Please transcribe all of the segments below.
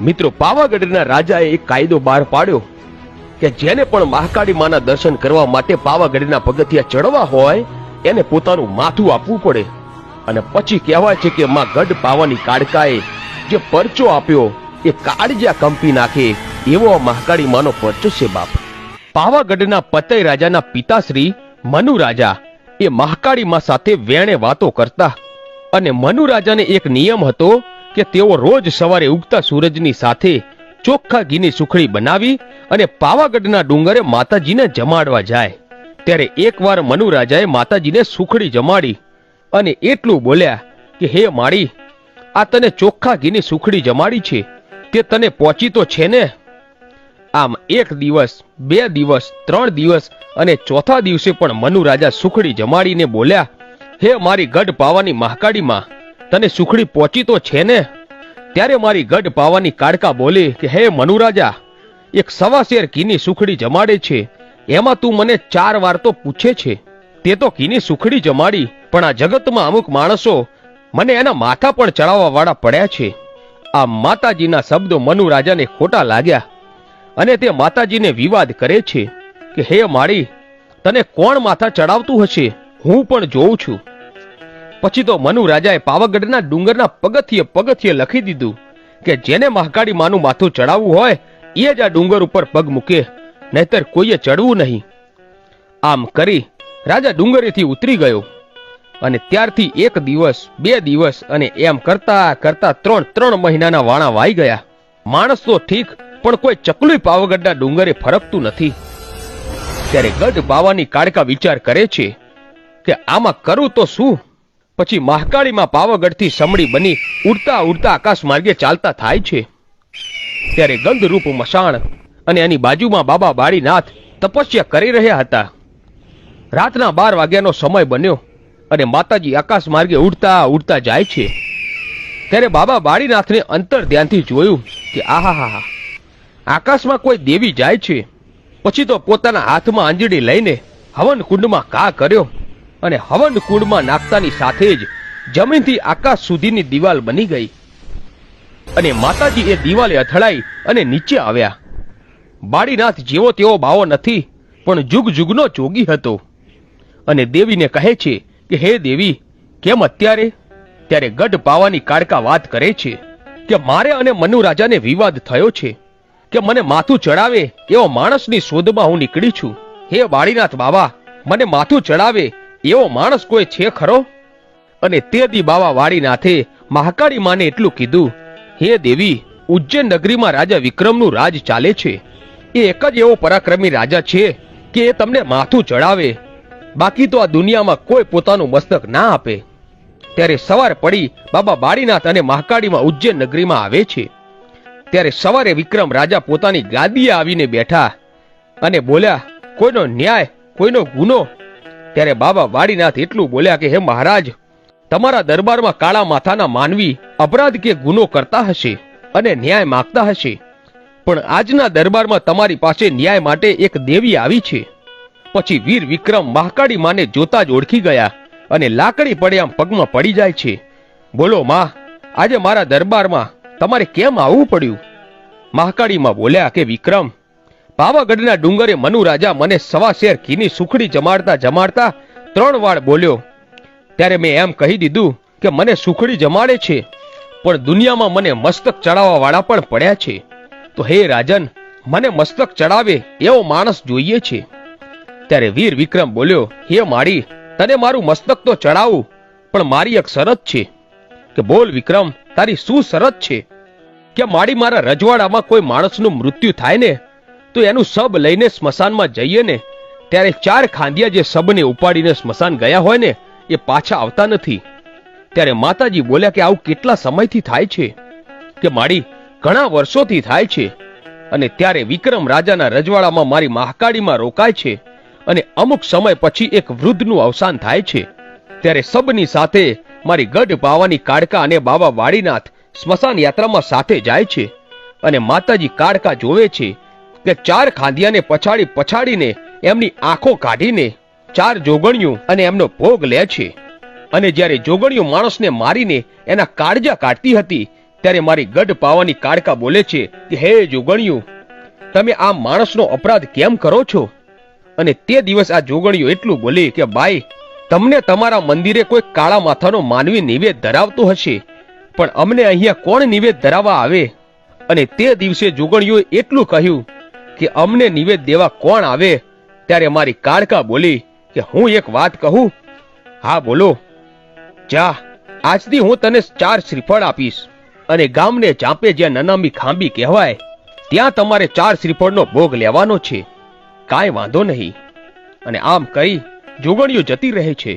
મિત્રો, પાવાગઢના રાજાએ એક કાયદો બહાર પાડ્યો કે જેને પણ મહાકાળી માના દર્શન કરવા માટે પાવાગઢના પગથિયા ચડવા હોય એને પોતાનું માથું આપવું પડે. અને પછી કહેવાય છે કે માં ગઢ પાવાની કાળકાએ જે પરચો આપ્યો એ કાળજા કંપી નાખે એવો મહાકાળી માનો પરચો છે બાપ. પાવાગઢના પતઈ રાજાના પિતાશ્રી મનુ રાજા એ મહાકાળી માં સાથે વેણે વાતો કરતા. અને મનુ રાજાને એક નિયમ હતો કે તેઓ રોજ સવારે ઉગતા સૂરજની સાથે ચોખ્ખા ઘીની સુખડી બનાવી અને પાવાગઢના ડુંગરે માતાજીને જમાડવા જાય. ત્યારે એકવાર મનુ રાજાએ માતાજીને સુખડી જમાડી અને એટલું બોલ્યા કે હે માળી, આ તને ચોખ્ખા ઘીની સુખડી જમાડી છે તે તને પહોંચી તો છે ને? આમ એક દિવસ, 2 દિવસ, 3 દિવસ અને ચોથા દિવસે પણ મનુ રાજા સુખડી જમાડીને બોલ્યા, હે મારી ગઢ પાવાની મહાકાળીમાં, તને સુખડી પહોંચી તો છે ને? ત્યારે મારી ગઢ પાવાની કાળકા બોલે કે હે મનુ રાજા, એક 1.25 શેર ઘીની સુખડી જમાડે છે, એમાં તું મને 4 વાર તો પૂછે છે. તે તો ઘીની સુખડી જમાડી, પણ આ જગતમાં અમુક માણસો મને એના માથા પણ ચડાવવા વાળા પડ્યા છે. આ માતાજીના શબ્દો મનુ રાજાને ખોટા લાગ્યા અને તે માતાજીને વિવાદ કરે છે કે હે માળી, તને કોણ માથા ચડાવતું હશે, હું પણ જોઉં છું. પછી તો મનુ રાજાએ પાવાગઢના ડુંગરના પગથિયે લખી દીધું કે જેને મહાકાળી માનું માથું ચડાવવું હોય એ જ આ ડુંગર ઉપર પગ મૂકે, નહીતર કોઈએ ચડવું નહીં. આમ કરી રાજા ડુંગરેથી ઉતરી ગયો અને ત્યારથી 1 દિવસ, 2 દિવસ અને એમ કરતા કરતા 3 મહિનાના વાણા વાઈ ગયા. માણસ તો ઠીક, પણ કોઈ ચકલું પાવાગઢના ડુંગરે ફરકતું નથી. ત્યારે ગઢ પાવાની કાળકા વિચાર કરે છે કે આમાં કરું તો શું? પછી મહાકાળીમાં પાવાગઢથી સમડી બની ઉડતા ઉડતા આકાશ માર્ગે ચાલતા થાય છે. ત્યારે ગંધરૂપ મશાણ અને એની બાજુમાં બાબા બાળીનાથ તપસ્યા કરી રહ્યા હતા. રાતના 12 વાગ્યાનો સમય બન્યો અને માતાજી આકાશ માર્ગે ઉડતા ઉડતા જાય છે. ત્યારે બાબા બાળીનાથને અંતર ધ્યાનથી જોયું કે આહાહા, આકાશમાં કોઈ દેવી જાય છે. પછી તો પોતાના હાથમાં આંજળી લઈને હવન કુંડમાં ઘા કર્યો અને હવન કુંડમાં નાખતાની સાથે જ જમીનથી આકાશ સુધીની દિવાલ બની ગઈ અને માતાજી એ દિવાલે અથડાઈ અને નીચે આવ્યા. બાળીનાથ જેવો તેવો બાવો નથી, પણ જુગ જુગનો જોગી હતો અને દેવીને કહે છે કે હે દેવી, કેમ અત્યારે? ત્યારે ગઢ પાવાની કાળકા વાત કરે છે કે મારે અને મનુ રાજાને વિવાદ થયો છે કે મને માથું ચડાવે એવો માણસની શોધમાં હું નીકળી છું. હે બાળીનાથ બાવા, મને માથું ચડાવે એવો માણસ કોઈ છે ખરો? અને તે દી બાવા વાળીનાથે મહાકાળી માને એટલું કીધું, હે દેવી, ઉજ્જૈન નગરીમાં રાજા વિક્રમનું રાજ ચાલે છે. એ એક જ એવો પરાક્રમી રાજા છે કે એ તમને માથું ચડાવે, બાકી તો આ દુનિયામાં કોઈ પોતાનું મસ્તક ના આપે. ત્યારે સવાર પડી બાબા બાળીનાથ અને મહાકાળીમાં ઉજ્જૈન નગરીમાં આવે છે. ત્યારે સવારે વિક્રમ રાજા પોતાની ગાદીએ આવીને બેઠા અને બોલ્યા, કોઈનો ન્યાય, કોઈનો ગુનો? ત્યારે બાબા બાળીનાથ એટલું બોલ્યા કે હે મહારાજ, તમારા દરબારમાં કાળા માથાના માનવી અપરાધ કે ગુનો કરતા હશે અને ન્યાય માંગતા હશે, પણ આજના દરબારમાં તમારી પાસે ન્યાય માટે એક દેવી આવી છે. પછી વીર વિક્રમ મહાકાળી માને જોતા જ ઓળખી ગયા અને લાકડી પડે આમ પગમાં પડી જાય છે. બોલો માં, આજે મારા દરબારમાં તમારે કેમ આવવું પડ્યું? મહાકાળીમાં બોલ્યા કે વિક્રમ, પાવાગઢના ડુંગરે મનુ રાજા મને 1.25 શેર ઘીની સુખડી જમાડતા જમાડતા 3 વાર બોલ્યો. ત્યારે મેં એમ કહી દીધું કે મને સુખડી જમાડે છે, પણ દુનિયામાં મને મસ્તક ચડાવવા વાળા પણ પડ્યા છે. તો હે રાજન, મને મસ્તક ચડાવે એવો માણસ જોઈએ છે. ત્યારે વીર વિક્રમ બોલ્યો, હે માળી, તને મારું મસ્તક તો ચડાવું, પણ મારી એક શરત છે. કે બોલ વિક્રમ, તારી શું શરત છે? કે માળી, મારા રજવાડામાં કોઈ માણસનું મૃત્યુ થાય ને તો એનું શબ લઈને સ્મશાનમાં જઈએ ને ત્યારે 4 ખાંડિયા જે શબને ઉપાડીને સ્મશાન ગયા હોય ને એ પાછા આવતા નથી. ત્યારે માતાજી બોલ્યા કે આવું કેટલા સમયથી થાય છે? કે માળી, ઘણા વર્ષોથી થાય છે. અને ત્યારે વિક્રમ રાજાના રજવાડામાં મારી મહાકાળીમાં રોકાય છે અને અમુક સમય પછી એક વૃદ્ધનું અવસાન થાય છે. ત્યારે સબની સાથે મારી ગઢ પાવાની કાળકા અને બાબા વાળીનાથ સ્મશાન યાત્રામાં સાથે જાય છે અને માતાજી કાળકા જોવે છે કે 4 ખાંડિયાને પછાડીને એમની આંખો કાઢીને 4 જોગણીઓ અને એમનો ભોગ લે છે. અને જ્યારે જોગણીઓ માણસને મારીને એના કાળજા કાઢતી હતી ત્યારે મારી ગઢ પાવાની કાળકા બોલે છે કે હે જોગણિયું, તમે આ માણસનો અપરાધ કેમ કરો છો? અને તે દિવસ આ જોગણિયું એટલું બોલી કે બાઈ, તમને તમારા મંદિરે કોઈ કાળા માથાનો માનવી નિવેદ ધરાવતો હશે, પણ અમને અહીંયા કોણ નિવેદ ધરાવવા આવે? અને તે દિવસે જોગણિયોએ એટલું કહ્યું કે અમને નિવેદ દેવા કોણ આવે? ત્યારે મારી કાળકા બોલી કે હું એક વાત કહું? હા બોલો. જા, આજથી હું તને 4 શ્રીફળ આપીશ, અને ગામને ચાંપે જ્યાં નનામી ખાંબી કહેવાય ત્યાં તમારે 4 શ્રીફળનો ભોગ લેવાનો છે. કાંઈ વાંધો નહીં. અને આમ કહી જોગણિયું જતી રહે છે.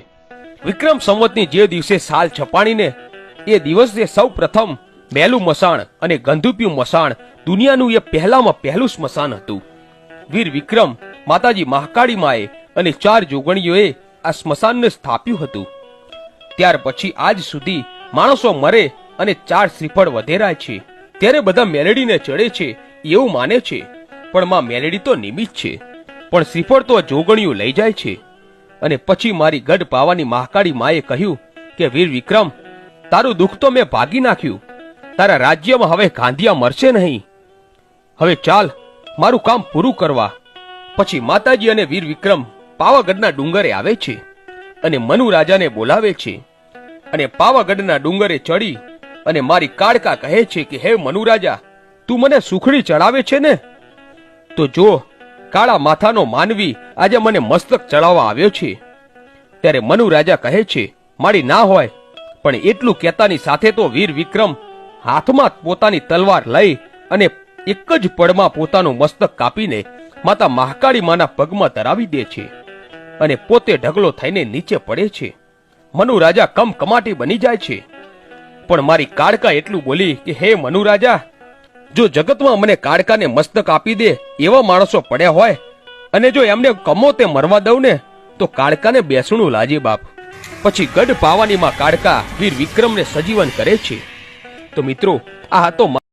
વિક્રમ સંવતની જે દિવસે સાલ છપાણીને એ દિવસે સૌ પ્રથમ બેલું મસાણ અને ગંધુપિયું મસાણ દુનિયાનું એ પહેલામાં પહેલું સ્મશાન હતું. વીર વિક્રમ, માતાજી મહાકાળી માએ અને 4 જોગણીઓએ આ સ્મશાનને સ્થાપ્યું હતું. ત્યાર પછી આજ સુધી માણસો મરે અને 4 શ્રીફળ વધેરાય છે. ત્યારે બધા મેલડીને ચડે છે એવું માને છે, પણ માં મેલડી તો નિમિત્ત છે, પણ શ્રીફળ તો જોગણીયું લઈ જાય છે. અને પછી મારી ગઢ પાવાની મહાકાળી માએ કહ્યું કે વીર વિક્રમ, તારું દુઃખ તો મેં ભાગી નાખ્યું. તારા રાજ્યમાં હવે ગાંધિયા મરશે નહીં. હવે ચાલ મારું કામ પૂરું કરવા. પછી માતાજી અને વીર વિક્રમ પાવાગઢના ડુંગરે આવે છે અને મનુ રાજાને બોલાવે છે. અને પાવાગઢના ડુંગરે ચડી અને મારી કાળકા કહે છે કે હે મનુ રાજા, તું મને સુખડી ચડાવે છે ને? તો જો, કાળા માથાનો માનવી આજે મને મસ્તક ચડાવવા આવ્યો છે. ત્યારે મનુ રાજા કહે છે મારી ના હોય, પણ એટલું કહેતાની સાથે તો વીર વિક્રમ હાથમાં પોતાની તલવાર લઈ અને એક જ પળમાં પોતાનું મસ્તક કાપીને માતા મહાકાળી માના પગમાં ધરાવી દે છે અને પોતે ઢગલો થઈને નીચે પડે છે. મનુ રાજા કમકમાટી બની જાય છે. પણ મારી કાળકા એટલું બોલી કે હે મનુ રાજા, જો જગતમાં મને કાળકાને મસ્તક આપી દે એવા માણસો પડ્યા હોય, અને જો એમને કમો તે મરવા દઉં ને તો કાળકાને બેસણું લાજે બાપ. પછી ગઢ પાવાનીમાં કાળકા વીર વિક્રમને સજીવન કરે છે. તો મિત્રો, આ હતો